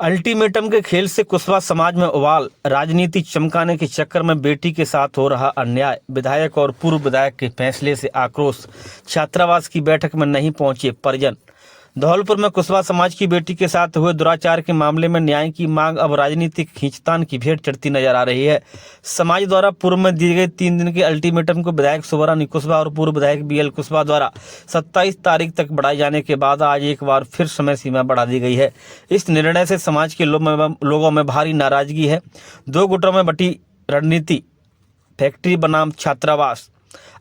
Ultimatum के खेल से कुशवाहा समाज में उबाल। राजनीति चमकाने के चक्कर में बेटी के साथ हो रहा अन्याय। विधायक और पूर्व विधायक के फैसले से आक्रोश। छात्रावास की बैठक में नहीं पहुंचे परिजन। धौलपुर में कुशवाहा समाज की बेटी के साथ हुए दुराचार के मामले में न्याय की मांग अब राजनीतिक खींचतान की भेंट चढ़ती नजर आ रही है। समाज द्वारा पूर्व में दिए गए 3 दिन के अल्टीमेटम को विधायक शोभारानी कुशवाहा और पूर्व विधायक BL कुशवाहा द्वारा 27 तारीख तक बढ़ाए जाने के बाद आज एक बार फिर समय सीमा बढ़ा दी गई है। इस निर्णय से समाज के लोगों में भारी नाराजगी है। 2 गुटों में बटी रणनीति। फैक्ट्री बनाम छात्रावास।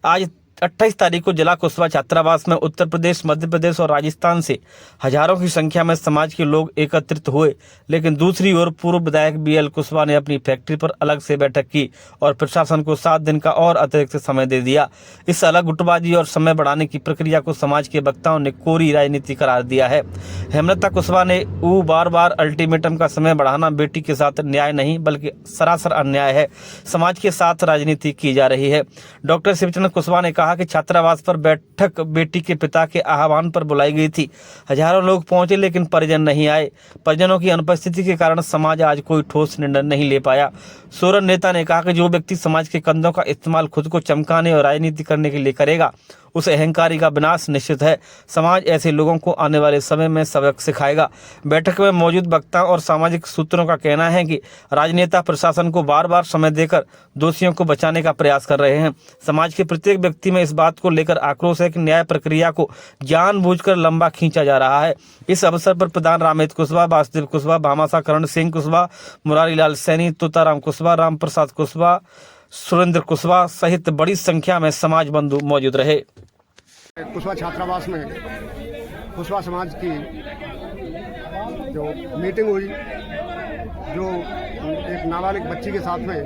आज 28 तारीख को जिला कुशवाहा छात्रावास में उत्तर प्रदेश, मध्य प्रदेश और राजस्थान से हजारों की संख्या में समाज के लोग एकत्रित हुए। लेकिन दूसरी ओर पूर्व विधायक BL कुशवाहा ने अपनी फैक्ट्री पर अलग से बैठक की और प्रशासन को 7 दिन का और अतिरिक्त समय दे दिया। इस अलग गुटबाजी और समय बढ़ाने की प्रक्रिया को समाज के वक्ताओं ने कोरी राजनीति करार दिया है। हेमलता कुशवाहा ने बार बार अल्टीमेटम का समय बढ़ाना बेटी के साथ न्याय नहीं बल्कि सरासर अन्याय है। समाज के साथ राजनीति की जा रही है। डॉक्टर शिवचंद्र कुशवाहा ने कहा कि छात्रावास पर बैठक बेटी के पिता के आह्वान पर बुलाई गई थी। हजारों लोग पहुंचे लेकिन परिजन नहीं आए। परिजनों की अनुपस्थिति के कारण समाज आज कोई ठोस निर्णय नहीं ले पाया। सोरेन नेता ने कहा कि जो व्यक्ति समाज के कंधों का इस्तेमाल खुद को चमकाने और राजनीति करने के लिए करेगा उस अहंकारी का विनाश निश्चित है। समाज ऐसे लोगों को आने वाले समय में सबक सिखाएगा। बैठक में मौजूद वक्ताओं और सामाजिक सूत्रों का कहना है कि राजनेता प्रशासन को बार बार समय देकर दोषियों को बचाने का प्रयास कर रहे हैं। समाज के प्रत्येक व्यक्ति में इस बात को लेकर आक्रोश है कि न्याय प्रक्रिया को जानबूझकर लंबा खींचा जा रहा है। इस अवसर पर प्रधान रामेत कुशवाहा, वासुदेव कुशवाहा, भामाशाह करण सिंह कुशवाहा, मुरारी लाल सैनी, तोताराम कुशवाहा, राम प्रसाद कुशवाहा, सुरेंद्र कुशवाहा सहित बड़ी संख्या में समाज बंधु मौजूद रहे। कुशवाहा छात्रावास में कुशवाहा समाज की जो मीटिंग हुई, जो एक नाबालिग बच्ची के साथ में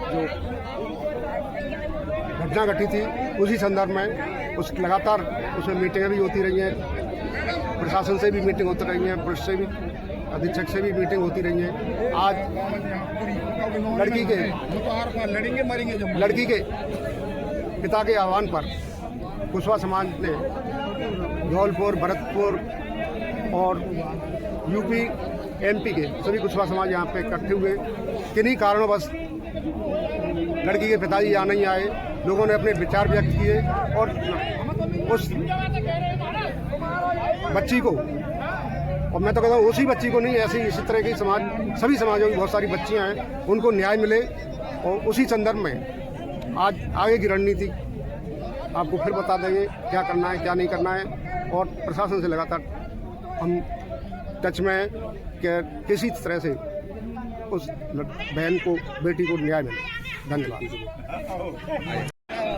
जो घटना घटी थी, उसी संदर्भ में लगातार उसमें मीटिंगें भी होती रही हैं। प्रशासन से भी मीटिंग होती रही है, पुलिस से भी, अधीक्षक से भी मीटिंग होती रही है। आज लड़की के पिता के आह्वान पर कुशवाहा समाज ने धौलपुर, भरतपुर और UP, MP के सभी कुशवाहा समाज यहाँ पे इकट्ठे हुए। किन्हीं कारणवश लड़की के पिताजी यहाँ नहीं आए। लोगों ने अपने विचार व्यक्त किए और उस बच्ची को, और मैं तो कहता हूँ उसी बच्ची को नहीं, ऐसे इसी तरह की सभी समाजों की बहुत सारी बच्चियाँ हैं, उनको न्याय मिले। और उसी संदर्भ में आज आगे की रणनीति आपको फिर बता देंगे, क्या करना है क्या नहीं करना है। और प्रशासन से लगातार हम टच में हैं कि किसी तरह से उस बहन को, बेटी को न्याय मिले। धन्यवाद।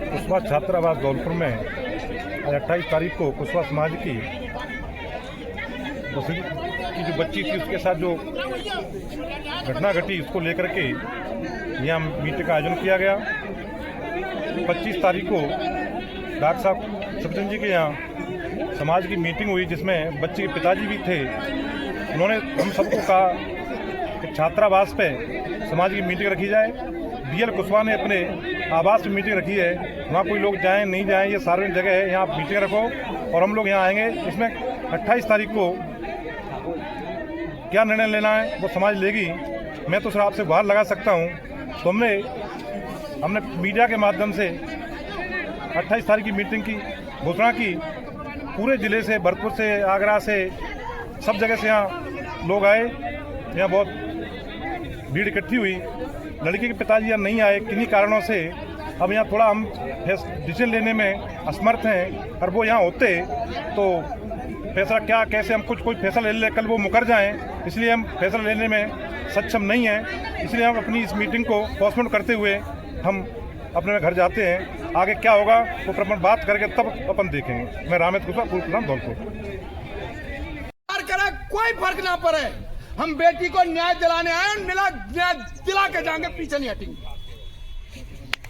कुशवाहा छात्रावास धौलपुर में 28 तारीख को कुशवाहा समाज की जो बच्ची थी उसके साथ जो घटना घटी उसको लेकर के यहाँ मीटिंग का आयोजन किया गया। 25 तारीख को डॉक्टर साहब शिवचंद्र जी के यहाँ समाज की मीटिंग हुई जिसमें बच्चे के पिताजी भी थे। उन्होंने हम सबको कहा कि छात्रावास पे समाज की मीटिंग रखी जाए। BL कुशवाहा ने अपने आवास में मीटिंग रखी है, वहाँ कोई लोग जाएं नहीं जाएं, ये सार्वजनिक जगह है, यहाँ मीटिंग रखो और हम लोग यहाँ आएंगे। इसमें 28 तारीख को क्या निर्णय लेना है वो समाज लेगी। मैं तो सिर्फ आपसे गुहार लगा सकता हूँ। तो हमने मीडिया के माध्यम से 28 तारीख की मीटिंग की घोषणा की। पूरे ज़िले से, भरतपुर से, आगरा से, सब जगह से यहाँ लोग आए। यहाँ बहुत भीड़ इकट्ठी हुई। लड़की के पिताजी यहाँ नहीं आए किन्हीं कारणों से। अब यहाँ थोड़ा हम डिसीजन लेने में असमर्थ हैं। और वो यहाँ होते तो फैसला क्या, कैसे हम कोई फैसला ले कल वो मुकर जाएं, इसलिए हम फैसला लेने में सक्षम नहीं हैं। इसलिए हम अपनी इस मीटिंग को पोस्टपोन करते हुए हम अपने घर जाते हैं। आगे क्या होगा वो अपन बात करके तब अपन देखेंगे। मैं रामेत कुशवाहा, पूर्व प्रधान धौलपुर। कोई फर्क ना पड़े, हम बेटी को न्याय दिलाने आए, मिला न्याय दिला के जाएंगे, पीछे नहीं हटेंगे।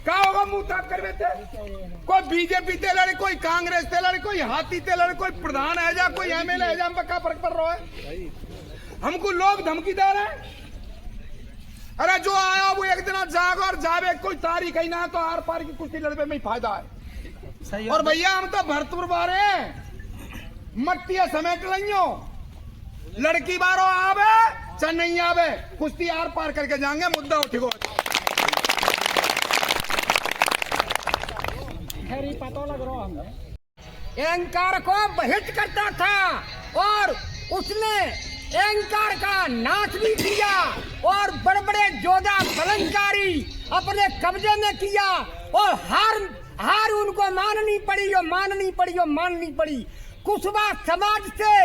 क्या होगा मुंह ताक कर बैठे, कोई BJP ते लड़े, कोई कांग्रेस ते लड़े, कोई हाथी ते लड़े, कोई प्रधान है जा, कोई MLA है जा, हम पर क्या फर्क पड़ रहा है। हमको लोग धमकी दे रहे हैं। अरे जो आया वो एक दिन जागा और जावे, कोई तारीख ही ना तो आर पार की कुश्ती लड़ने में ही फायदा है। और भैया हम तो भरतपुर बारे मट्टिया समेट लियो, लड़की बारो आवे चाहे नहीं आवे, कुश्ती आर पार करके जाएंगे, मुद्दा उठेगा। एंकर को हिट करता था और उसने एंकर का नाच भी किया और बड़े बड़े जोधा बलंकारी अपने कब्जे में किया और हार उनको माननी पड़ी। कुशवा समाज से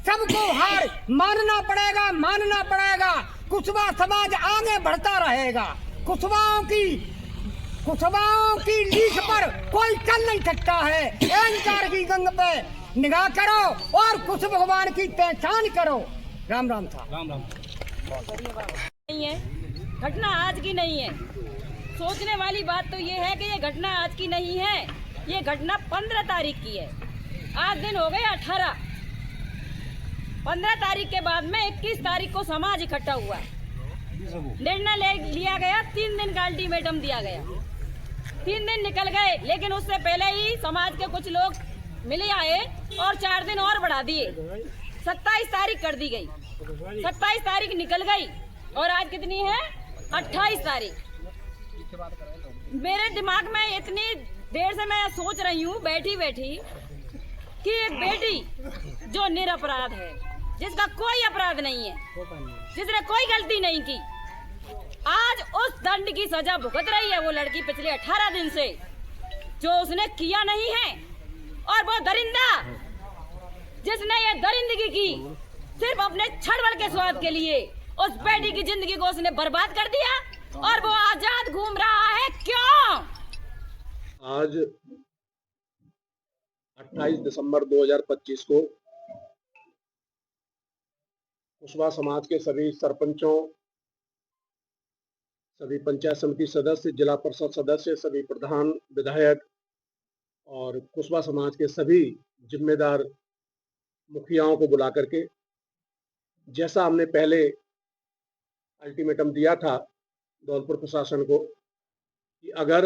सबको हार मानना पड़ेगा। कुशवा समाज आगे बढ़ता रहेगा। कुशवाओं की लीक पर कोई चल नहीं सकता है। अहंकार की गंग पे निगाह करो और कुश भगवान की पहचान करो। राम राम था। नहीं है, घटना आज की नहीं है। सोचने वाली बात तो ये है कि ये घटना आज की नहीं है, ये घटना 15 तारीख की है। आज दिन हो गए 18। 15 तारीख के बाद में 21 तारीख को समाज इकट्ठा हुआ। निर्णय लिया गया, 3 दिन का अल्टीमेटम दिया गया। 3 दिन निकल गए, लेकिन उससे पहले ही समाज के कुछ लोग मिले आए और 4 दिन और बढ़ा दिए। 27 तारीख कर दी गई। 27 तारीख निकल गई और आज कितनी है? 28 तारीख। मेरे दिमाग में इतनी देर से मैं सोच रही हूँ बैठी कि एक बेटी जो निरपराध है, जिसका कोई अपराध नहीं है, जिसने कोई गलती नहीं की, आज उस दंड की सजा भुगत रही है वो लड़की पिछले 18 दिन से, जो उसने किया नहीं है। और वो दरिंदा जिसने ये दरिंदगी की सिर्फ अपने छड़बड़ के स्वाद के लिए, उस बेटी की जिंदगी को उसने बर्बाद कर दिया और वो आजाद घूम रहा है। क्यों? आज 28 दिसंबर 2025 को कुशवा समाज के सभी सरपंचों, सभी पंचायत समिति सदस्य, जिला परिषद सदस्य, सभी प्रधान, विधायक और कुशवा समाज के सभी जिम्मेदार मुखियाओं को बुला करके, जैसा हमने पहले अल्टीमेटम दिया था धौलपुर प्रशासन को कि अगर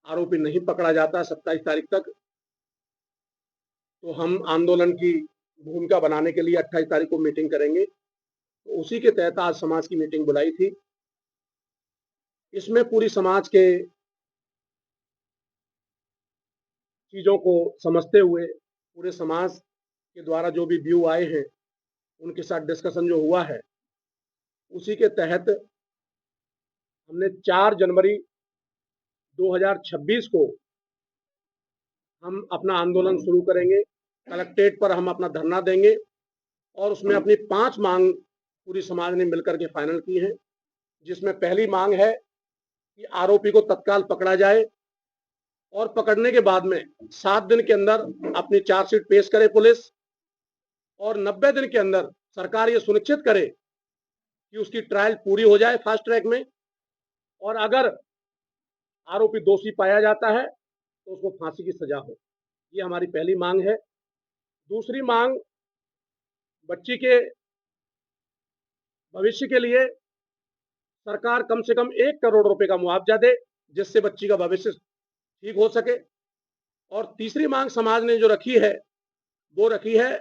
आरोपी नहीं पकड़ा जाता 27 तारीख तक, तो हम आंदोलन की भूमिका बनाने के लिए 28 तारीख को मीटिंग करेंगे। तो उसी के तहत आज समाज की मीटिंग बुलाई थी। इसमें पूरी समाज के चीजों को समझते हुए, पूरे समाज के द्वारा जो भी व्यू आए हैं उनके साथ डिस्कशन जो हुआ है, उसी के तहत हमने 4 जनवरी 2026 को हम अपना आंदोलन शुरू करेंगे। कलेक्ट्रेट पर हम अपना धरना देंगे और उसमें अपनी 5 मांग पूरी समाज ने मिलकर के फाइनल की है। जिसमें पहली मांग है कि आरोपी को तत्काल पकड़ा जाए और पकड़ने के बाद में 7 दिन के अंदर अपनी चार्जशीट पेश करे पुलिस, और 90 दिन के अंदर सरकार ये सुनिश्चित करे कि उसकी ट्रायल पूरी हो जाए फास्ट ट्रैक में, और अगर आरोपी दोषी पाया जाता है तो उसको फांसी की सजा हो। ये हमारी पहली मांग है। दूसरी मांग, बच्ची के भविष्य के लिए सरकार कम से कम 1 करोड़ रुपए का मुआवजा दे, जिससे बच्ची का भविष्य ठीक हो सके। और तीसरी मांग समाज ने जो रखी है वो रखी है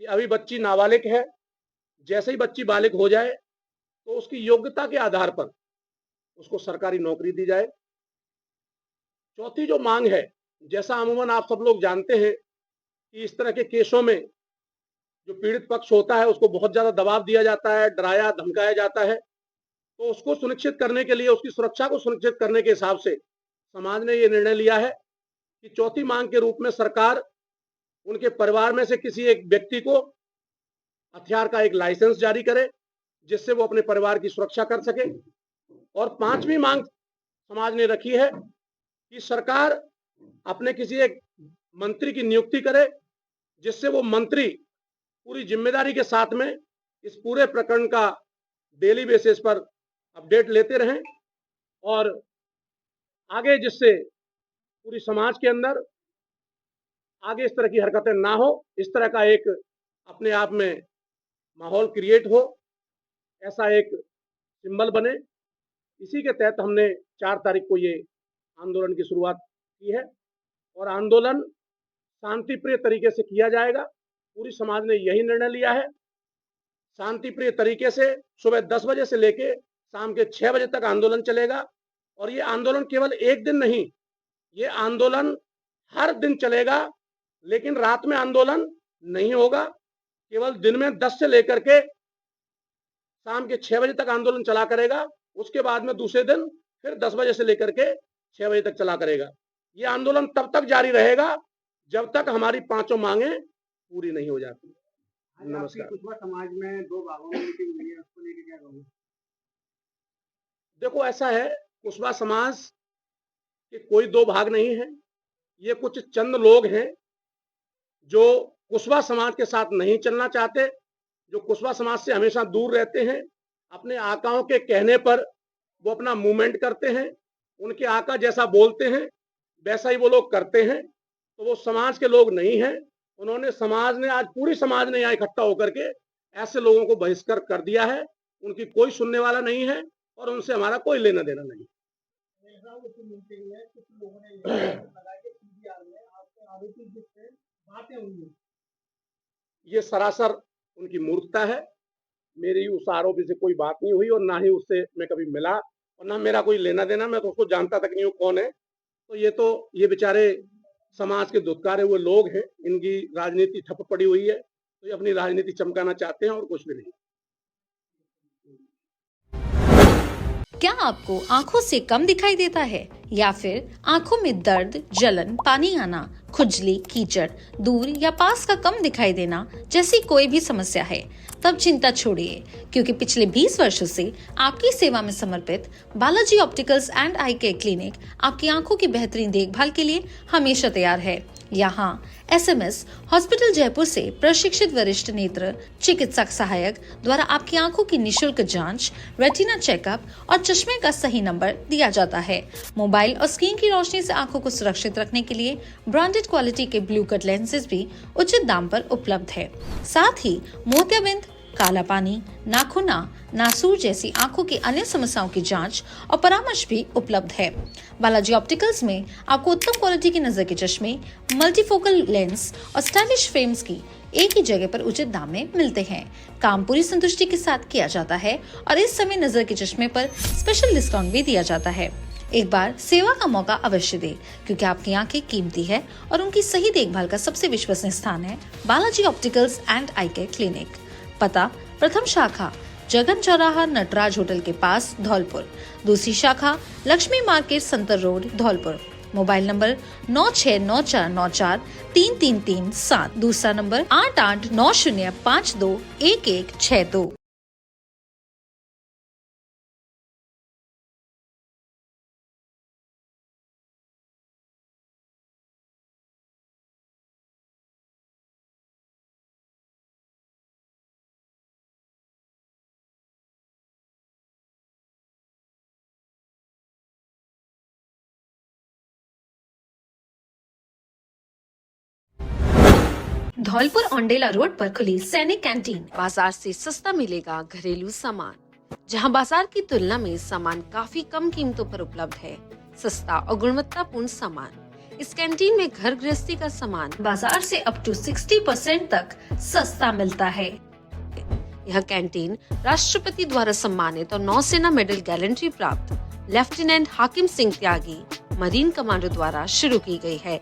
कि अभी बच्ची नाबालिग है, जैसे ही बच्ची बालिग हो जाए तो उसकी योग्यता के आधार पर उसको सरकारी नौकरी दी जाए। चौथी जो मांग है, जैसा अमूमन आप सब लोग जानते हैं कि इस तरह के केसों में जो पीड़ित पक्ष होता है उसको बहुत ज्यादा दबाव दिया जाता है, डराया धमकाया जाता है। तो उसको सुनिश्चित करने के लिए, उसकी सुरक्षा को सुनिश्चित करने के हिसाब से समाज ने ये निर्णय लिया है कि चौथी मांग के रूप में सरकार उनके परिवार में से किसी एक व्यक्ति को हथियार का एक लाइसेंस जारी करे, जिससे वो अपने परिवार की सुरक्षा कर सके। और 5वीं मांग समाज ने रखी है कि सरकार अपने किसी एक मंत्री की नियुक्ति करे, जिससे वो मंत्री पूरी जिम्मेदारी के साथ में इस पूरे प्रकरण का डेली बेसिस पर अपडेट लेते रहें, और आगे जिससे पूरी समाज के अंदर आगे इस तरह की हरकतें ना हो, इस तरह का एक अपने आप में माहौल क्रिएट हो, ऐसा एक सिंबल बने। इसी के तहत हमने 4 तारीख को ये आंदोलन की शुरुआत की है, और आंदोलन शांतिप्रिय तरीके से किया जाएगा। पूरी समाज ने यही निर्णय लिया है शांतिप्रिय तरीके से सुबह 10 बजे से लेके शाम के 6 बजे तक आंदोलन चलेगा। और ये आंदोलन केवल एक दिन नहीं, ये आंदोलन हर दिन चलेगा, लेकिन रात में आंदोलन नहीं होगा। केवल दिन में 10 से लेकर के शाम के 6 बजे तक आंदोलन चला करेगा। उसके बाद में दूसरे दिन फिर 10 बजे से लेकर के 6 बजे तक चला करेगा। ये आंदोलन तब तक जारी रहेगा जब तक हमारी 5 मांगे पूरी नहीं हो जाती। नमस्कार। कुशवा समाज में 2 भागों में मीटिंग हुई है, उसको लेकर क्या कहोगे? देखो, ऐसा है, कुशवा समाज के कोई 2 भाग नहीं है। ये कुछ चंद लोग हैं जो कुशवा समाज के साथ नहीं चलना चाहते, जो कुशवा समाज से हमेशा दूर रहते हैं। अपने आकाओं के कहने पर वो अपना मूवमेंट करते हैं, उनके आका जैसा बोलते हैं वैसा ही वो लोग करते हैं। तो वो समाज के लोग नहीं हैं। उन्होंने समाज ने आज पूरी समाज ने यहाँ इकट्ठा होकर के ऐसे लोगों को बहिष्कार कर दिया है। उनकी कोई सुनने वाला नहीं है और उनसे हमारा कोई लेना देना नहीं। ये सरासर उनकी मूर्खता है। मेरी उस आरोपी से कोई बात नहीं हुई और ना ही उससे मैं कभी मिला और ना मेरा कोई लेना देना। मैं तो उसको जानता तक नहीं हूँ कौन है। तो ये बेचारे समाज के दुत्कारे हुए लोग हैं, इनकी राजनीति ठप पड़ी हुई है, तो ये अपनी राजनीति चमकाना चाहते हैं और कुछ भी नहीं। क्या आपको आंखों से कम दिखाई देता है या फिर आंखों में दर्द, जलन, पानी आना, खुजली, कीचड़, दूर या पास का कम दिखाई देना जैसी कोई भी समस्या है? तब चिंता छोड़िए, क्योंकि पिछले 20 वर्षों से आपकी सेवा में समर्पित Balaji opticals and I care clinic आपकी आंखों की बेहतरीन देखभाल के लिए हमेशा तैयार है। यहाँ SMS हॉस्पिटल जयपुर से प्रशिक्षित वरिष्ठ नेत्र चिकित्सक सहायक द्वारा आपकी आंखों की निशुल्क जांच, रेटिना चेकअप और चश्मे का सही नंबर दिया जाता है। मोबाइल और स्क्रीन की रोशनी से आंखों को सुरक्षित रखने के लिए ब्रांडेड क्वालिटी के ब्लू कट लेंसेज भी उचित दाम पर उपलब्ध है। साथ ही मोतियाबिंद, काला पानी, नाखूना, नासूर जैसी आंखों की अन्य समस्याओं की जांच और परामर्श भी उपलब्ध है। बालाजी ऑप्टिकल्स में आपको उत्तम क्वालिटी के नजर के चश्मे, मल्टीफोकल लेंस और स्टाइलिश फ्रेम्स की एक ही जगह पर उचित दाम में मिलते हैं। काम पूरी संतुष्टि के साथ किया जाता है और इस समय नजर के चश्मे पर स्पेशल डिस्काउंट भी दिया जाता है। एक बार सेवा का मौका अवश्य दे, क्योंकि आपकी आंखें कीमती है और उनकी सही देखभाल का सबसे विश्वसनीय स्थान है Balaji opticals and I care clinic. पता प्रथम शाखा जगन चौराहा नटराज होटल के पास धौलपुर, दूसरी शाखा Laxmi market Santar road Dholpur. Mobile number 9694943337, दूसरा नंबर 8890521162। धौलपुर औंडेला रोड पर खुली सैनिक कैंटीन। बाजार से सस्ता मिलेगा घरेलू सामान, जहां बाजार की तुलना में सामान काफी कम कीमतों पर उपलब्ध है। सस्ता और गुणवत्तापूर्ण सामान। इस कैंटीन में घर गृहस्थी का सामान बाजार से अप टू 60% तक सस्ता मिलता है। यह कैंटीन राष्ट्रपति द्वारा सम्मानित और नौसेना मेडल गैलेंट्री प्राप्त लेफ्टिनेंट हाकिम सिंह त्यागी मरीन कमांडो द्वारा शुरू की गई है।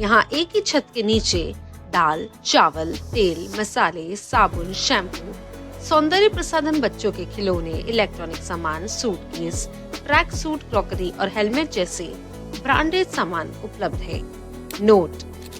यहाँ एक ही छत के नीचे दाल, चावल, तेल, मसाले, साबुन, शैम्पू, सौंदर्य प्रसाधन, बच्चों के खिलौने, इलेक्ट्रॉनिक सामान, सूटकेस, ट्रैक सूट, क्रॉकरी और हेलमेट जैसे ब्रांडेड सामान उपलब्ध है। नोट: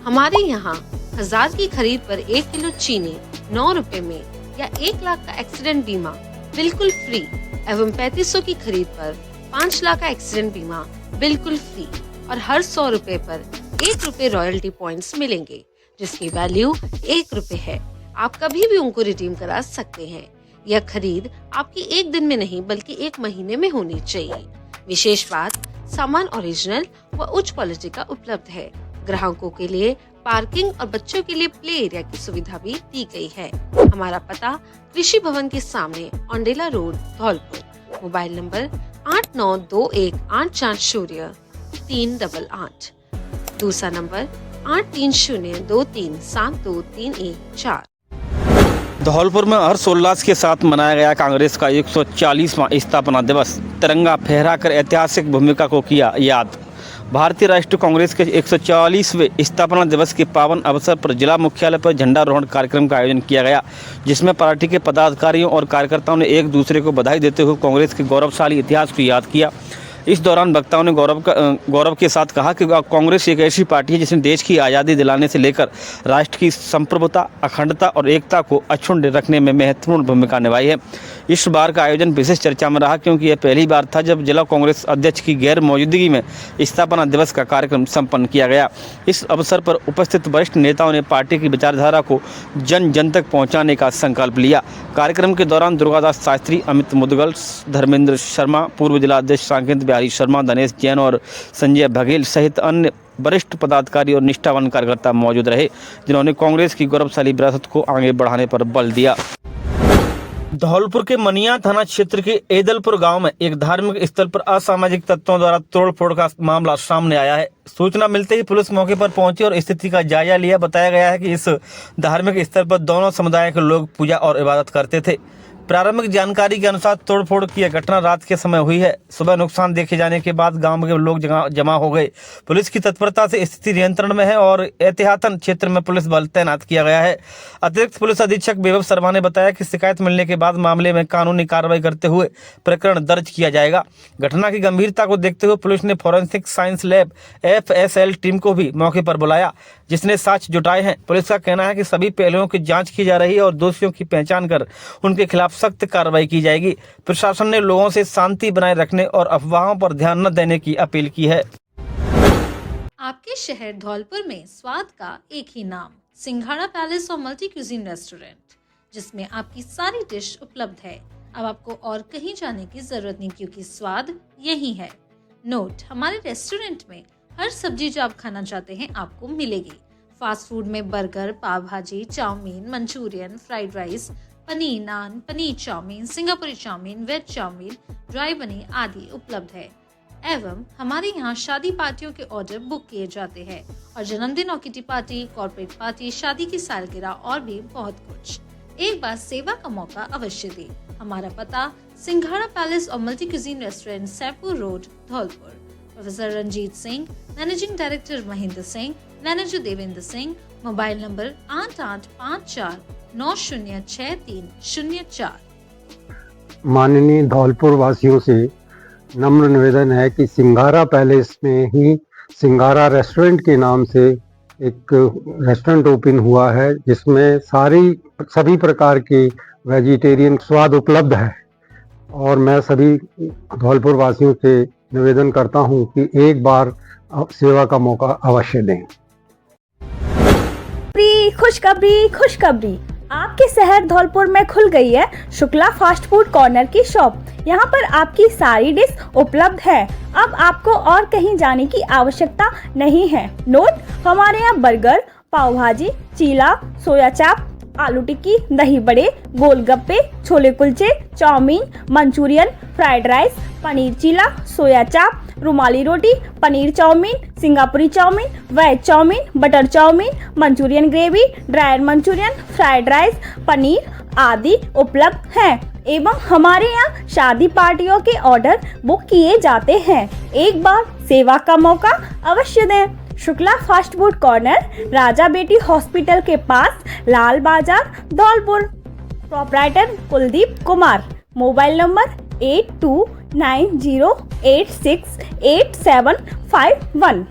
हमारे यहाँ 1000 की खरीद पर 1 किलो चीनी 9 रुपए में या 1 लाख का एक्सीडेंट बीमा बिल्कुल फ्री एवं 3500 की खरीद पर 5 लाख का एक्सीडेंट बीमा बिल्कुल फ्री और हर 100 रुपए पर 1 रुपए रॉयल्टी पॉइंट्स मिलेंगे, जिसकी वैल्यू 1 रुपए है। आप कभी भी उनको रिडीम करा सकते हैं। यह खरीद आपकी 1 दिन में नहीं बल्कि 1 महीने में होनी चाहिए। विशेष बात, सामान ओरिजिनल व उच्च क्वालिटी का उपलब्ध है। ग्राहकों के लिए पार्किंग और बच्चों के लिए प्ले एरिया की सुविधा भी दी गई है। हमारा पता कृषि भवन के सामने Aundela road Dholpur. Mobile number 8921840388। दूसरा नंबर 8302372314। धौलपुर में हर्षोल्लास के साथ मनाया गया कांग्रेस का 140वां स्थापना दिवस। तिरंगा फहराकर ऐतिहासिक भूमिका को किया याद। भारतीय राष्ट्रीय कांग्रेस के 140वें स्थापना दिवस के पावन अवसर पर जिला मुख्यालय पर झंडारोहण कार्यक्रम का आयोजन किया गया, जिसमें पार्टी के पदाधिकारियों और कार्यकर्ताओं ने एक दूसरे को बधाई देते हुए कांग्रेस के गौरवशाली इतिहास को याद किया। इस दौरान वक्ताओं ने गौरव के साथ कहा कि कांग्रेस एक ऐसी पार्टी है जिसने देश की आज़ादी दिलाने से लेकर राष्ट्र की संप्रभुता, अखंडता और एकता को अक्षुण्ण रखने में महत्वपूर्ण भूमिका निभाई है। इस बार का आयोजन विशेष चर्चा में रहा क्योंकि यह पहली बार था जब जिला कांग्रेस अध्यक्ष की गैर मौजूदगी में स्थापना दिवस का कार्यक्रम संपन्न किया गया। इस अवसर पर उपस्थित वरिष्ठ नेताओं ने पार्टी की विचारधारा को जन जन तक पहुँचाने का संकल्प लिया। कार्यक्रम के दौरान दुर्गादास शास्त्री, अमित मुदगल, धर्मेंद्र शर्मा, पूर्व जिलाध्यक्ष सांकेत बिहारी शर्मा, दिनेश जैन और संजय बघेल सहित अन्य वरिष्ठ पदाधिकारी और निष्ठावान कार्यकर्ता मौजूद रहे, जिन्होंने कांग्रेस की गौरवशाली विरासत को आगे बढ़ाने पर बल दिया। धौलपुर के मनिया थाना क्षेत्र के एदलपुर गांव में एक धार्मिक स्थल पर असामाजिक तत्वों द्वारा तोड़फोड़ का मामला सामने आया है। सूचना मिलते ही पुलिस मौके पर पहुंची और स्थिति का जायजा लिया। बताया गया है कि इस धार्मिक स्थल पर दोनों समुदाय के लोग पूजा और इबादत करते थे। प्रारंभिक जानकारी के अनुसार तोड़फोड़ की यह घटना रात के समय हुई है। सुबह नुकसान देखे जाने के बाद गांव के लोग जमा हो गए। पुलिस की तत्परता से स्थिति नियंत्रण में है और एहतियातन क्षेत्र में पुलिस बल तैनात किया गया है। अतिरिक्त पुलिस अधीक्षक वैभव शर्मा ने बताया कि शिकायत मिलने के बाद मामले में कानूनी कार्रवाई करते हुए प्रकरण दर्ज किया जाएगा। घटना की गंभीरता को देखते हुए पुलिस ने forensic science lab FSL team को भी मौके पर बुलाया, जिसने साक्ष्य जुटाए हैं। पुलिस का कहना है कि सभी पहलुओं की जांच की जा रही है और दोषियों की पहचान कर उनके खिलाफ सख्त कार्रवाई की जाएगी। प्रशासन ने लोगों से शांति बनाए रखने और अफवाहों पर ध्यान न देने की अपील की है। आपके शहर धौलपुर में स्वाद का एक ही नाम, सिंघाड़ा पैलेस और मल्टी क्यूजीन रेस्टोरेंट, जिसमें आपकी सारी डिश उपलब्ध है। अब आपको और कहीं जाने की जरूरत नहीं, क्योंकि स्वाद यही है। नोट: हमारे रेस्टोरेंट में हर सब्जी जो आप खाना चाहते हैं आपको मिलेगी। फास्ट फूड में burger, pav bhaji, chowmein, manchurian, fried rice, paneer naan, paneer chowmein, Singapuri chowmein, veg chowmein, dry paneer आदि उपलब्ध है। एवं हमारे यहाँ शादी पार्टियों के ऑर्डर बुक किए जाते हैं और जन्मदिन और किटी पार्टी, कॉर्पोरेट पार्टी, शादी की सालगिरह और भी बहुत कुछ। एक बार सेवा का मौका अवश्य दें। हमारा पता: सिंघाड़ा पैलेस और multi cuisine restaurant, Saifpur road, Dholpur. Professor Ranjit Singh, managing director Mahendra Singh, manager Devendra Singh. Mobile number 8854906304। माननीय धौलपुर वासियों से नम्र निवेदन है कि सिंघाड़ा पैलेस में ही सिंघाड़ा रेस्टोरेंट के नाम से एक रेस्टोरेंट ओपन हुआ है, जिसमें सभी प्रकार के वेजिटेरियन स्वाद उपलब्ध है। और मैं सभी धौलपुर वासियों से निवेदन करता हूं कि एक बार सेवा का मौका अवश्य दें। खुशखबरी आपके शहर धौलपुर में खुल गई है शुक्ला फास्ट फूड कॉर्नर की शॉप। यहाँ पर आपकी सारी डिश उपलब्ध है। अब आपको और कहीं जाने की आवश्यकता नहीं है। नोट: हमारे यहाँ बर्गर, पाव भाजी, चीला, सोया चाप, आलू tikki, dahi bade, golgappe, chole kulche, chowmein, manchurian, fried rice, paneer chilla, soya chaap, rumali roti, paneer chowmein, Singapuri chowmein, veg chowmein, butter chowmein, manchurian gravy, dry manchurian, fried rice, paneer आदि उपलब्ध हैं। एवं हमारे यहाँ शादी पार्टियों के ऑर्डर बुक किए जाते हैं। एक बार सेवा का मौका अवश्य दें। शुक्ला फास्ट फूड कॉर्नर, राजा बेटी हॉस्पिटल के पास, लाल बाजार, Dholpur. Proprietor Kuldeep Kumar. Mobile number 8290868751।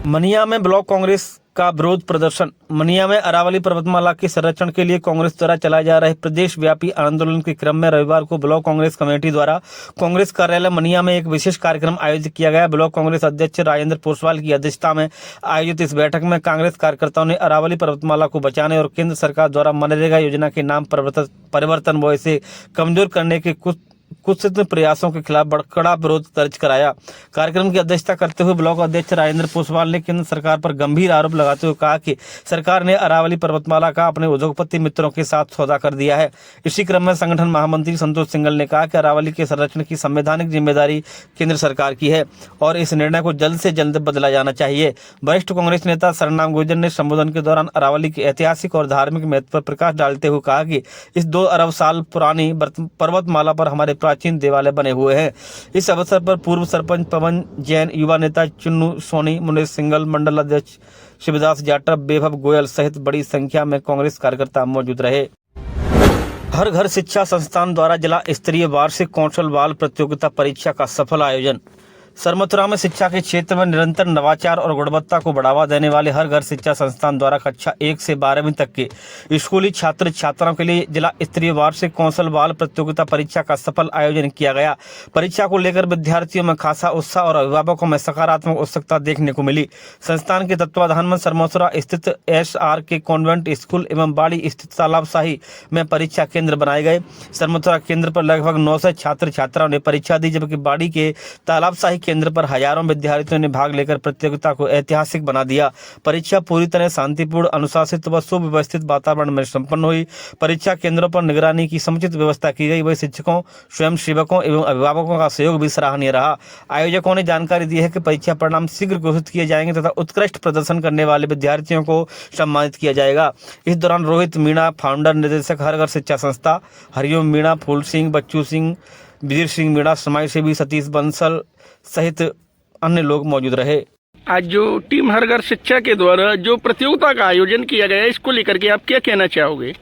मनिया में ब्लॉक कांग्रेस का विरोध प्रदर्शन। मनिया में अरावली पर्वतमाला के संरक्षण के लिए कांग्रेस द्वारा चलाए जा रहे प्रदेश व्यापी आंदोलन के क्रम में रविवार को ब्लॉक कांग्रेस कमेटी द्वारा कांग्रेस कार्यालय मनिया में एक विशेष कार्यक्रम आयोजित किया गया। ब्लॉक कांग्रेस अध्यक्ष राजेंद्र पोसवाल की अध्यक्षता में आयोजित इस बैठक में कांग्रेस कार्यकर्ताओं ने अरावली पर्वतमाला को बचाने और केंद्र सरकार द्वारा मनरेगा योजना के नाम परिवर्तन व इसे कमजोर करने के कुछ कुत्सित प्रयासों के खिलाफ कड़ा विरोध दर्ज कराया। कार्यक्रम की अध्यक्षता करते हुए ब्लॉक अध्यक्ष राजेंद्र पोसवाल ने केंद्र सरकार पर गंभीर आरोप लगाते हुए कहा कि सरकार ने अरावली पर्वतमाला का अपने उद्योगपति मित्रों के साथ सौदा कर दिया है। इसी क्रम में संगठन महामंत्री संतोष सिंघल ने कहा कि अरावली के संरक्षण की संवैधानिक जिम्मेदारी केंद्र सरकार की है और इस निर्णय को जल्द से जल्द बदला जाना चाहिए। वरिष्ठ कांग्रेस नेता सरनाम गुर्जर ने संबोधन के दौरान अरावली के ऐतिहासिक और धार्मिक महत्व पर प्रकाश डालते हुए कहा कि इस 2 अरब साल पुरानी पर्वतमाला पर हमारे प्राचीन देवालय बने हुए हैं। इस अवसर पर पूर्व सरपंच पवन जैन, युवा नेता चुन्नू सोनी, मुनेश सिंघल, मंडल अध्यक्ष शिवदास जाटव, बेभव गोयल सहित बड़ी संख्या में कांग्रेस कार्यकर्ता मौजूद रहे। हर घर शिक्षा संस्थान द्वारा जिला स्तरीय वार्षिक कौशल बाल प्रतियोगिता परीक्षा का सफल आयोजन। सरमथुरा में शिक्षा के क्षेत्र में निरंतर नवाचार और गुणवत्ता को बढ़ावा देने वाले हर घर शिक्षा संस्थान द्वारा कक्षा 1 से 12वीं तक के स्कूली छात्र छात्राओं के लिए जिला स्तरीय वार्षिक कौशल बाल प्रतियोगिता परीक्षा का सफल आयोजन किया गया। परीक्षा को लेकर विद्यार्थियों में खासा उत्साह और अभिभावकों में सकारात्मक उत्सुकता देखने को मिली। संस्थान के तत्वाधान में सरमथुरा स्थित SRK कॉन्वेंट स्कूल एवं बाड़ी स्थित तालाबशाही में परीक्षा केंद्र बनाए गए। सरमथुरा केंद्र पर लगभग 900 छात्र छात्राओं ने परीक्षा दी, जबकि बाड़ी के तालाबशाही केंद्र पर हजारों विद्यार्थियों ने भाग लेकर प्रतियोगिता को ऐतिहासिक बना दिया। परीक्षा पूरी तरह शांतिपूर्ण, अनुशासित व सुव्यवस्थित वातावरण में संपन्न हुई। परीक्षा केंद्रों पर निगरानी की समुचित व्यवस्था की गई। वही शिक्षकों, स्वयंसेवकों एवं अभिभावकों का सहयोग भी सराहनीय रहा। आयोजकों ने जानकारी दी है कि परीक्षा परिणाम शीघ्र घोषित किए जाएंगे तथा उत्कृष्ट प्रदर्शन करने वाले विद्यार्थियों को सम्मानित किया जाएगा। इस दौरान रोहित मीणा, फाउंडर निदेशक हर घर शिक्षा संस्था, हरिओम मीणा, फूल सिंह, बच्चू सिंह, विजय सिंह मीणा, समाज सेवी सतीश बंसल सहित अन्य लोग मौजूद रहे। आज जो टीम हर घर शिक्षा के द्वारा जो प्रतियोगिता का आयोजन किया गया है, इसको लेकर के आप क्या कहना चाहोगे?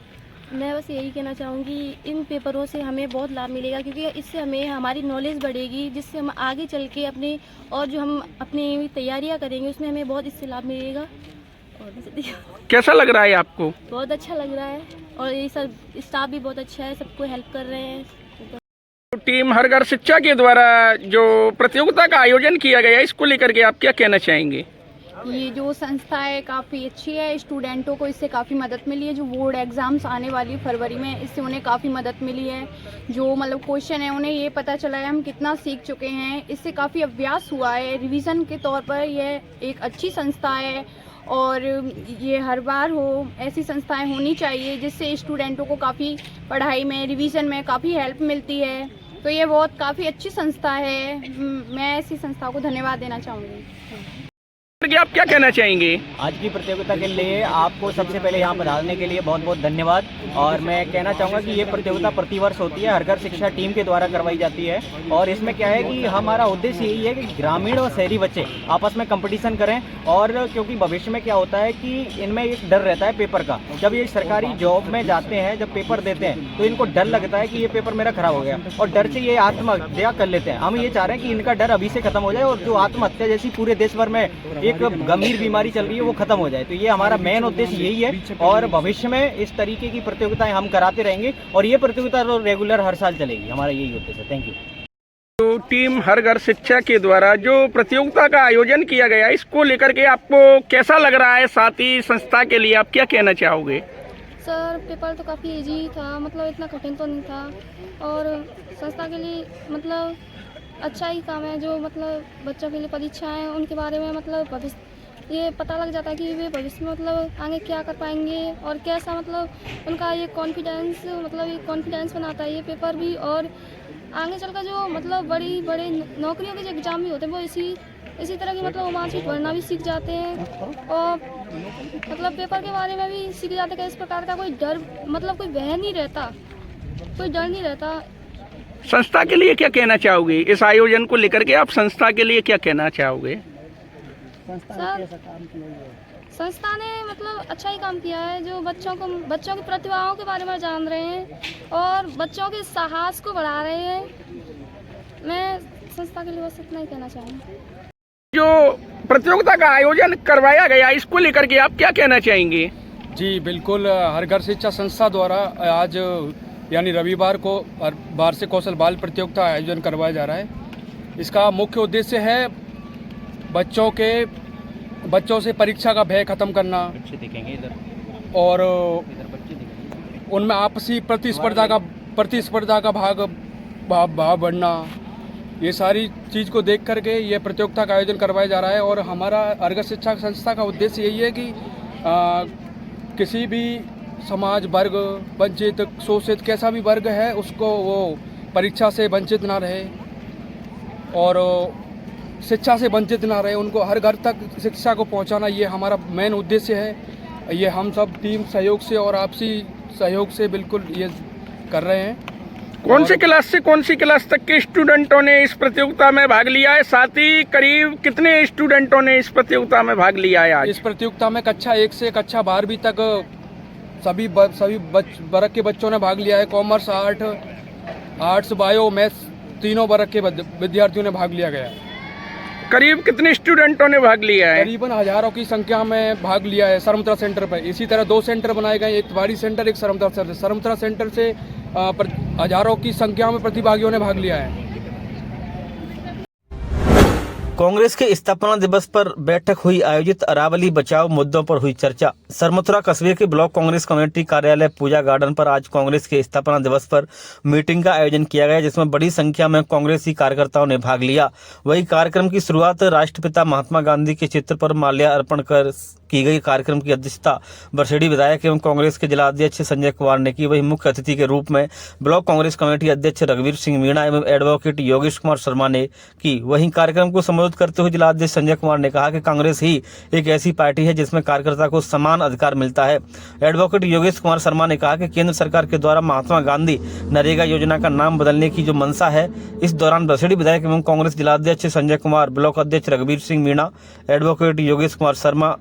मैं बस यही कहना चाहूँगी, इन पेपरों से हमें बहुत लाभ मिलेगा, क्योंकि इससे हमें हमारी नॉलेज बढ़ेगी, जिससे हम आगे चल के अपने और जो हम अपनी तैयारियाँ करेंगे उसमें हमें बहुत इससे लाभ मिलेगा। और कैसा लग रहा है आपको? बहुत अच्छा लग रहा है और ये सब स्टाफ भी बहुत अच्छा है, सबको हेल्प कर रहे हैं। टीम हर घर शिक्षा के द्वारा जो प्रतियोगिता का आयोजन किया गया है, इसको लेकर के आप क्या कहना चाहेंगे? ये जो संस्था है काफ़ी अच्छी है, स्टूडेंटों को इससे काफ़ी मदद मिली है। जो बोर्ड एग्ज़ाम्स आने वाली फरवरी में, इससे उन्हें काफ़ी मदद मिली है। जो मतलब क्वेश्चन है उन्हें ये पता चला है हम कितना सीख चुके हैं, इससे काफ़ी अभ्यास हुआ है। रिवीजन के तौर पर यह एक अच्छी संस्था है और ये हर बार हो, ऐसी संस्थाएं होनी चाहिए जिससे स्टूडेंटों को काफ़ी पढ़ाई में, रिवीजन में काफ़ी हेल्प मिलती है। तो ये बहुत काफ़ी अच्छी संस्था है, मैं ऐसी संस्था को धन्यवाद देना चाहूँगी। आप क्या कहना चाहेंगे? आज की प्रतियोगिता के लिए आपको सबसे पहले यहाँ पधारने के लिए बहुत बहुत धन्यवाद। और मैं कहना चाहूँगा कि ये प्रतियोगिता प्रतिवर्ष होती है, हर घर शिक्षा टीम के द्वारा करवाई जाती है। और इसमें क्या है कि हमारा उद्देश्य यही है कि ग्रामीण और शहरी बच्चे आपस में कंपटीशन करें। और क्योंकि भविष्य में क्या होता है कि इनमें एक डर रहता है पेपर का। जब ये सरकारी जॉब में जाते हैं, जब पेपर देते हैं, तो इनको डर लगता है कि ये पेपर मेरा खराब हो गया, और डर से ये आत्महत्या कर लेते हैं। हम ये चाह रहे हैं कि इनका डर अभी से खत्म हो जाए और जो आत्महत्या जैसी पूरे देश भर में एक गंभीर बीमारी चल रही है वो खत्म हो जाए। तो ये हमारा मेन उद्देश्य यही है और भविष्य में इस तरीके की प्रतियोगिताएं हम कराते रहेंगे और ये प्रतियोगिता तो रेगुलर हर साल चलेगी। हमारा यही उद्देश्य है। Thank you. तो टीम हर घर शिक्षा के द्वारा जो प्रतियोगिता का आयोजन किया गया, इसको लेकर के आपको कैसा लग रहा है? साथ ही संस्था के लिए आप क्या कहना चाहोगे? सर, पेपर तो काफ़ी इजी था, मतलब इतना कठिन तो नहीं था। और संस्था के लिए मतलब अच्छा ही काम है। जो मतलब बच्चों के लिए परीक्षाएं, उनके बारे में मतलब भविष्य ये पता लग जाता है कि वे भविष्य में मतलब आगे क्या कर पाएंगे और कैसा, मतलब उनका ये कॉन्फिडेंस, मतलब ये कॉन्फिडेंस बनाता है ये पेपर भी। और आगे चलकर जो मतलब बड़े नौकरियों के जो एग्ज़ाम भी होते हैं वो इसी तरह की मतलब मार्कशीट भरना भी सीख जाते हैं और मतलब पेपर के बारे में भी सीख जाते हैं कि इस प्रकार का कोई डर, मतलब कोई भय नहीं रहता, कोई डर नहीं रहता। संस्था के लिए क्या कहना चाहोगे? इस आयोजन को लेकर के आप संस्था के लिए क्या कहना चाहोगे? सर, संस्था ने मतलब अच्छा ही काम किया है। जो बच्चों की प्रतिभाओं के बारे में जान रहे हैं और बच्चों के साहस को बढ़ा रहे हैं। मैं संस्था के लिए बस इतना ही कहना चाहूँगी। जो प्रतियोगिता का आयोजन करवाया गया, इसको लेकर के आप क्या कहना चाहेंगे? जी बिल्कुल, हर घर शिक्षा संस्था द्वारा आज यानी रविवार को वार्षिक कौशल बाल प्रतियोगिता आयोजन करवाया जा रहा है। इसका मुख्य उद्देश्य है बच्चों से परीक्षा का भय खत्म करना और उनमें आपसी प्रतिस्पर्धा का भाग भाव बढ़ना, ये सारी चीज़ को देख करके ये प्रतियोगिता का आयोजन करवाया जा रहा है। और हमारा अर्घ शिक्षा संस्था का उद्देश्य यही है कि किसी भी समाज वर्ग, वंचित, शोषित, कैसा भी वर्ग है उसको वो परीक्षा से वंचित ना रहे और शिक्षा से वंचित ना रहे, उनको हर घर तक शिक्षा को पहुंचाना, ये हमारा मेन उद्देश्य है। ये हम सब टीम सहयोग से और आपसी सहयोग से बिल्कुल ये कर रहे हैं। कौन सी क्लास से कौन सी क्लास तक के स्टूडेंटों ने इस प्रतियोगिता में भाग लिया है? साथ ही करीब कितने स्टूडेंटों ने इस प्रतियोगिता में भाग लिया है आज? इस प्रतियोगिता में कक्षा 1 से कक्षा 12वीं तक सभी वर्ग के बच्चों ने भाग लिया है। कॉमर्स, आर्ट्स, बायो, मैथ्स तीनों वर्ग के विद्यार्थियों ने भाग लिया गया है। करीब कितने स्टूडेंटों ने भाग लिया है? करीबन हजारों की संख्या में भाग लिया है सरमतरा सेंटर पर। इसी तरह 2 सेंटर बनाए गए, एक तिवारी सेंटर, एक सरमतरा सेंटर। सरमतरा सेंटर से हजारों की संख्या में प्रतिभागियों ने भाग लिया है। कांग्रेस के स्थापना दिवस पर बैठक हुई आयोजित। अरावली बचाओ मुद्दों पर हुई चर्चा। सरमथुरा कस्बे के ब्लॉक कांग्रेस कमेटी कार्यालय पूजा गार्डन पर आज कांग्रेस के स्थापना दिवस पर मीटिंग का आयोजन किया गया, जिसमें बड़ी संख्या में कांग्रेसी कार्यकर्ताओं ने भाग लिया। वही कार्यक्रम की शुरुआत राष्ट्रपिता महात्मा गांधी के चित्र पर माल्यार्पण कर की गई। कार्यक्रम की अध्यक्षता बरसेड़ी विधायक एवं कांग्रेस के जिलाध्यक्ष संजय कुमार ने की। वही मुख्य अतिथि के रूप में ब्लॉक कांग्रेस कमेटी अध्यक्ष रघुवीर सिंह मीणा एवं एडवोकेट योगेश कुमार शर्मा ने की। वहीं कार्यक्रम को संबोधित करते हुए जिलाध्यक्ष संजय कुमार ने कहा कि कांग्रेस ही एक ऐसी पार्टी है जिसमें कार्यकर्ता को समान अधिकार मिलता है। एडवोकेट योगेश कुमार शर्मा ने कहा कि केंद्र सरकार के द्वारा महात्मा गांधी नरेगा योजना का नाम बदलने की जो मंशा है। इस दौरान बरसेड़ी विधायक एवं कांग्रेस जिलाध्यक्ष संजय कुमार, ब्लॉक अध्यक्ष रघुवीर सिंह मीणा, एडवोकेट योगेश कुमार शर्मा,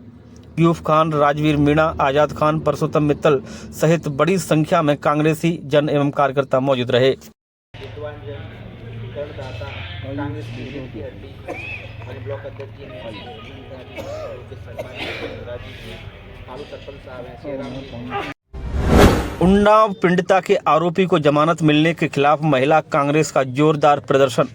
यूफ खान, राजवीर मीणा, आजाद खान, परसोत्तम मित्तल सहित बड़ी संख्या में कांग्रेसी जन एवं कार्यकर्ता मौजूद रहे। उन्नाव पीड़िता के आरोपी को जमानत मिलने के खिलाफ महिला कांग्रेस का जोरदार प्रदर्शन।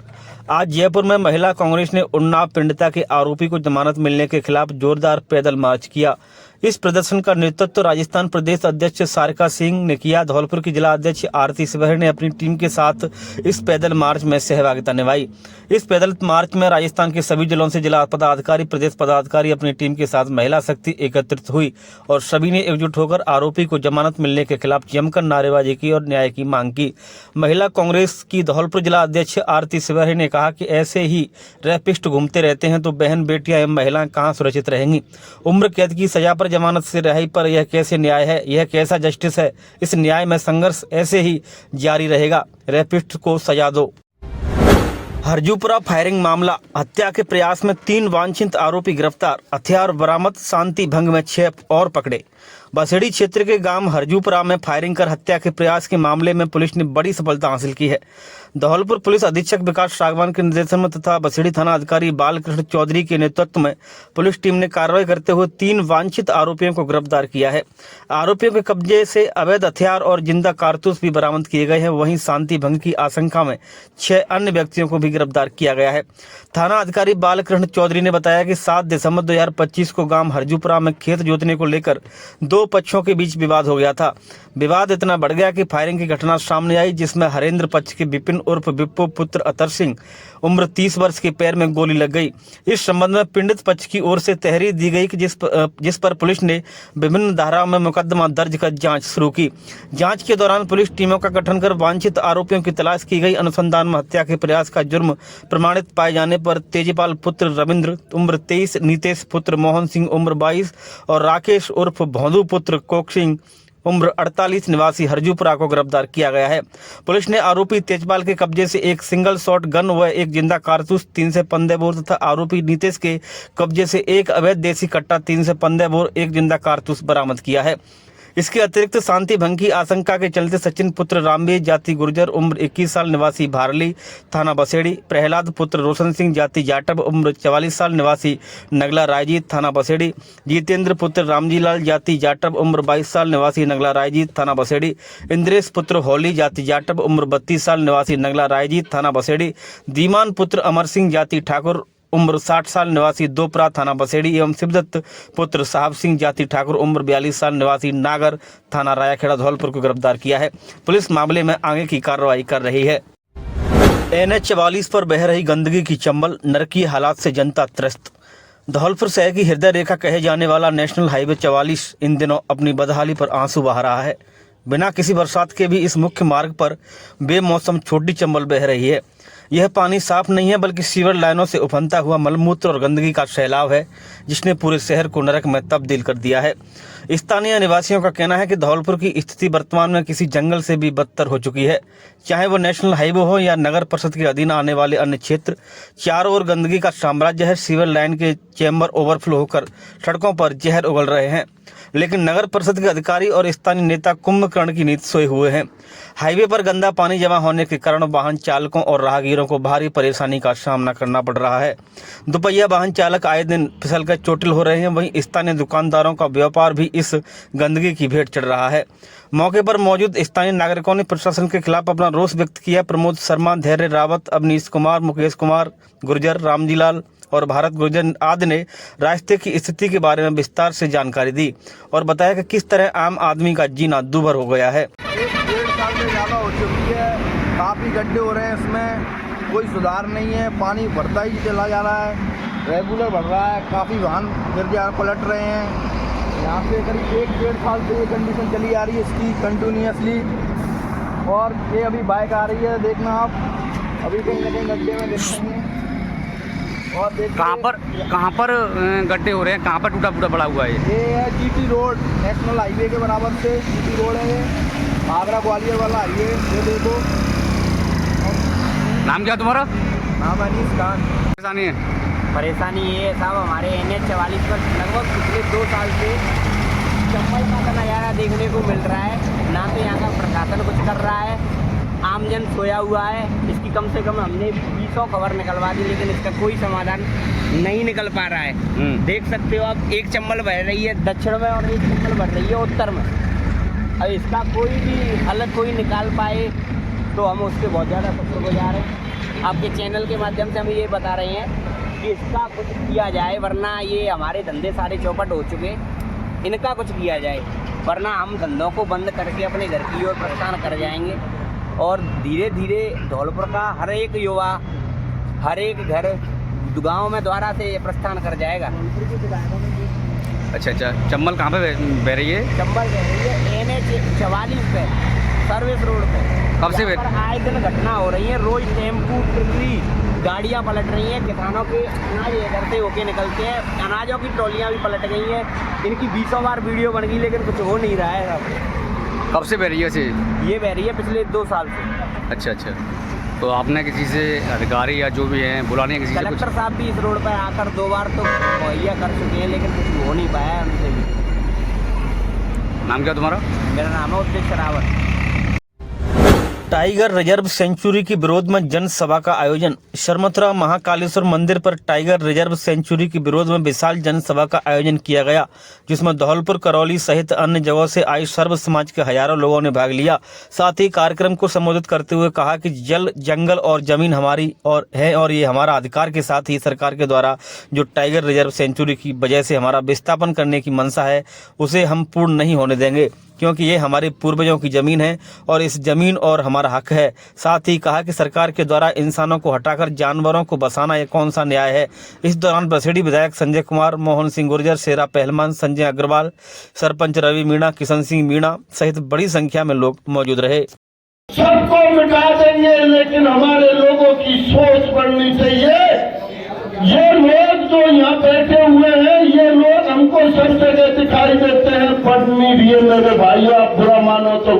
आज जयपुर में महिला कांग्रेस ने उन्नाव पीड़िता के आरोपी को जमानत मिलने के खिलाफ जोरदार पैदल मार्च किया। इस प्रदर्शन का नेतृत्व राजस्थान प्रदेश अध्यक्ष सारिका सिंह ने किया। धौलपुर की जिला अध्यक्ष आरती सिवहर ने अपनी टीम के साथ इस पैदल मार्च में सहभागिता निभाई। इस पैदल मार्च में राजस्थान के सभी जिलों से जिला पदाधिकारी, प्रदेश पदाधिकारी अपनी टीम के साथ महिला शक्ति एकत्रित हुई और सभी ने एकजुट होकर आरोपी को जमानत मिलने के खिलाफ जमकर नारेबाजी की और न्याय की मांग की। महिला कांग्रेस की धौलपुर जिला अध्यक्ष आरती सिवहर ने कहा कि ऐसे ही रैपिस्ट घूमते रहते हैं तो बहन, बेटियां एवं महिलाएं कहां सुरक्षित रहेंगी। उम्र कैद की सजा पर जमानत से रिहाई पर यह कैसे न्याय है? यह कैसा जस्टिस है? इस न्याय में संघर्ष ऐसे ही जारी रहेगा। रैपिस्ट को सजा दो। हरजूपुरा फायरिंग मामला। हत्या के प्रयास में 3 वांछित आरोपी गिरफ्तार। हथियार बरामद। शांति भंग में 6 और पकड़े। बसेड़ी क्षेत्र के गांव हरजूपुरा में फायरिंग कर हत्या के प्रयास के मामले में पुलिस ने बड़ी सफलता हासिल की है। धौलपुर पुलिस अधीक्षक विकास सागवान के निर्देशन में तथा बसेड़ी थाना अधिकारी बालकृष्ण चौधरी के नेतृत्व में पुलिस टीम ने कार्रवाई करते हुए 3 वांछित आरोपियों को गिरफ्तार किया है। आरोपियों के कब्जे से अवैध हथियार और जिंदा कारतूस भी बरामद किए गए हैं। वहीं शांति भंग की आशंका में 6 अन्य व्यक्तियों को भी गिरफ्तार किया गया है। थाना अधिकारी बालकृष्ण चौधरी ने बताया कि 7 दिसंबर 2025 को गांव हरजूपुरा में खेत जोतने को लेकर 2 पक्षों के बीच विवाद हो गया था। विवाद इतना बढ़ गया कि फायरिंग की घटना सामने आई, जिसमें हरेंद्र पक्ष के विपिन उर्फ बिप्पू पुत्र अतर सिंह उम्र 30 वर्ष के पैर में गोली लग गई। इस संबंध में पीड़ित पक्ष की ओर से तहरीर दी गई कि जिस पर पुलिस ने विभिन्न धाराओं में मुकदमा दर्ज कर जांच शुरू की। जांच के दौरान पुलिस टीमों का गठन कर वांछित आरोपियों की तलाश की गई। अनुसंधान में हत्या के प्रयास का जुर्म प्रमाणित पाए जाने पर तेजपाल पुत्र रविंद्र उम्र 23, नीतेश पुत्र मोहन सिंह उम्र 22 और राकेश उर्फ भौंदू पुत्र कोक सिंह उम्र 48 निवासी हरजूपुरा को गिरफ्तार किया गया है। पुलिस ने आरोपी तेजपाल के कब्जे से एक सिंगल शॉट गन व एक जिंदा कारतूस 3 से 15 बोर तथा आरोपी नीतेश के कब्जे से एक अवैध देसी कट्टा 3 से 15 बोर एक जिंदा कारतूस बरामद किया है। इसके अतिरिक्त शांति भंग की आशंका के चलते सचिन पुत्र रामवीर जाति गुर्जर उम्र 21 साल निवासी भारली थाना बसेड़ी, प्रहलाद पुत्र रोशन सिंह जाति जाटव उम्र 44 साल निवासी नगला रायजीत थाना बसेड़ी, जितेंद्र पुत्र रामजीलाल जाति जाटव उम्र 22 साल निवासी नगला रायजीत थाना बसेड़ी, इंद्रेश पुत्र होली जाति जाटव उम्र 32 साल निवासी नगला रायजीत थाना बसेड़ी, दीमान पुत्र अमर सिंह जाति ठाकुर उम्र 60 साल निवासी दोपरा थाना बसेड़ी एवं शिवदत्त पुत्र साहब सिंह जाति ठाकुर उम्र 42 साल निवासी नागर थाना रायाखेड़ा धौलपुर को गिरफ्तार किया है। पुलिस मामले में आगे की कार्रवाई कर रही है। NH-44 पर बह रही गंदगी की चंबल, नरकीय हालात से जनता त्रस्त। धौलपुर शहर की हृदय रेखा कहे जाने वाला नेशनल हाईवे 44 इन दिनों अपनी बदहाली पर आंसू बहा रहा है। बिना किसी बरसात के भी इस मुख्य मार्ग पर बेमौसम छोटी चंबल बह रही है। यह पानी साफ नहीं है बल्कि सीवर लाइनों से उफनता हुआ मलमूत्र और गंदगी का सैलाब है, जिसने पूरे शहर को नरक में तब्दील कर दिया है। स्थानीय निवासियों का कहना है कि धौलपुर की स्थिति वर्तमान में किसी जंगल से भी बदतर हो चुकी है। चाहे वो नेशनल हाईवे हो या नगर परिषद के अधीन आने वाले अन्य क्षेत्र, चारों ओर गंदगी का साम्राज्य है। सीवर लाइन के चैम्बर ओवरफ्लो होकर सड़कों पर जहर उगल रहे हैं, लेकिन नगर परिषद के अधिकारी और स्थानीय नेता कुंभकर्ण की नींद सोए हुए हैं। हाईवे पर गंदा पानी जमा होने के कारण वाहन चालकों और राहगीरों को भारी परेशानी का सामना करना पड़ रहा है। दोपहिया वाहन चालक आए दिन फिसलकर चोटिल हो रहे हैं, वहीं स्थानीय दुकानदारों का व्यापार भी इस गंदगी की भेंट चढ़ रहा है। मौके पर मौजूद स्थानीय नागरिकों ने प्रशासन के खिलाफ अपना रोष व्यक्त किया। प्रमोद शर्मा, धैर्य रावत, अवनीश कुमार, मुकेश कुमार गुर्जर, रामजीलाल और भारत गुर्जर आदि ने रास्ते की स्थिति के बारे में विस्तार से जानकारी दी और बताया कि किस तरह आम आदमी का जीना दूभर हो गया है। 1-1.5 साल से ज़्यादा हो चुकी है, काफ़ी गड्ढे हो रहे हैं, इसमें कोई सुधार नहीं है। पानी बढ़ता ही चला जा रहा है, रेगुलर बढ़ रहा है, काफ़ी वाहन पलट रहे हैं। यहाँ पे करीब 1-1.5 साल से ये कंडीशन चली आ रही है इसकी कंटिन्यूसली। और ये अभी बाइक आ रही है, देखना आप अभी कहीं ना कहीं गड्ढे में देख रहे हैं। और कहाँ पर गड्ढे हो रहे हैं, कहाँ पर टूटा फूटा पड़ा हुआ है? ये है GT रोड, नेशनल हाईवे के बराबर से GT रोड है ये, आगरा ग्वालियर वाला हाईवे। ये देखो। नाम क्या तुम्हारा? नाम अनीस खान। परेशानी है? परेशानी ये है साहब, हमारे NH-44 पर लगभग पिछले 2 साल से चंबल का नज़ारा देखने को मिल रहा है। ना तो यहाँ का प्रशासन कुछ कर रहा है, आमजन सोया हुआ है। इसकी कम से कम हमने 20 खबर निकलवा दी, लेकिन इसका कोई समाधान नहीं निकल पा रहा है। देख सकते हो आप, एक चंबल बह रही है दक्षिण में और एक चंबल बह रही है उत्तर में। अब इसका कोई भी हल कोई निकाल पाए तो हम उसके बहुत ज़्यादा शुक्रगुजार हैं। आपके चैनल के माध्यम से हम ये बता रहे हैं कि इसका कुछ किया जाए, वरना ये हमारे धंधे सारे चौपट हो चुके, इनका कुछ किया जाए, वरना हम धंधों को बंद करके अपने घर की ओर प्रस्थान कर जाएंगे। और धीरे धीरे धौलपुर का हर एक युवा, हर एक घर गाँव में द्वारा से प्रस्थान कर जाएगा। अच्छा, चंबल कहाँ पे बह रही है? चंबल बह रही है NH-44 पे, सर्विस रोड पे। कब से आए दिन घटना हो रही है, रोज टेम्पू ट्रिपली गाड़ियाँ पलट रही हैं। किसानों के अनाज इधर से होके निकलते हैं, अनाजों की ट्रॉलियाँ भी पलट गई हैं। इनकी 20 बार वीडियो बन गई, लेकिन कुछ हो नहीं रहा है। कब से बह रही है? ये बह रही है पिछले 2 साल से। अच्छा, तो आपने किसी से अधिकारी या जो भी हैं बुलाने किसी से? कलेक्टर साहब भी इस रोड पर आकर 2 बार तो मुहैया कर चुके हैं, लेकिन कुछ हो नहीं पाया है उनसे भी। नाम क्या तुम्हारा? मेरा नाम है उत्तेज रावत। टाइगर रिजर्व सेंचुरी के विरोध में जनसभा का आयोजन। शर्मथुरा महाकालेश्वर मंदिर पर टाइगर रिजर्व सेंचुरी के विरोध में विशाल जनसभा का आयोजन किया गया, जिसमें धौलपुर, करौली सहित अन्य जगहों से आए सर्व समाज के हजारों लोगों ने भाग लिया। साथ ही कार्यक्रम को संबोधित करते हुए कहा कि जल, जंगल और जमीन हमारी और ये हमारा अधिकार के साथ ही सरकार के द्वारा जो टाइगर रिजर्व सेंचुरी की वजह से हमारा विस्थापन करने की मंशा है, उसे हम पूर्ण नहीं होने देंगे, क्योंकि ये हमारे पूर्वजों की जमीन है और इस जमीन और हमारा हक है। साथ ही कहा कि सरकार के द्वारा इंसानों को हटाकर जानवरों को बसाना ये कौन सा न्याय है। इस दौरान बसेड़ी विधायक संजय कुमार, मोहन सिंह गुर्जर, शेरा पहलवान, संजय अग्रवाल, सरपंच रवि मीणा, किशन सिंह मीणा सहित बड़ी संख्या में लोग मौजूद रहे। सबको मिटा देंगे, लेकिन हमारे लोगों की सोच बढ़नी चाहिए। ये लोग जो यहाँ बैठे हुए हैं, ये लोग हमको सब जगह दिखाई देते हैं, पढ़नी भी है मेरे भाइयों, आप बुरा मानो तो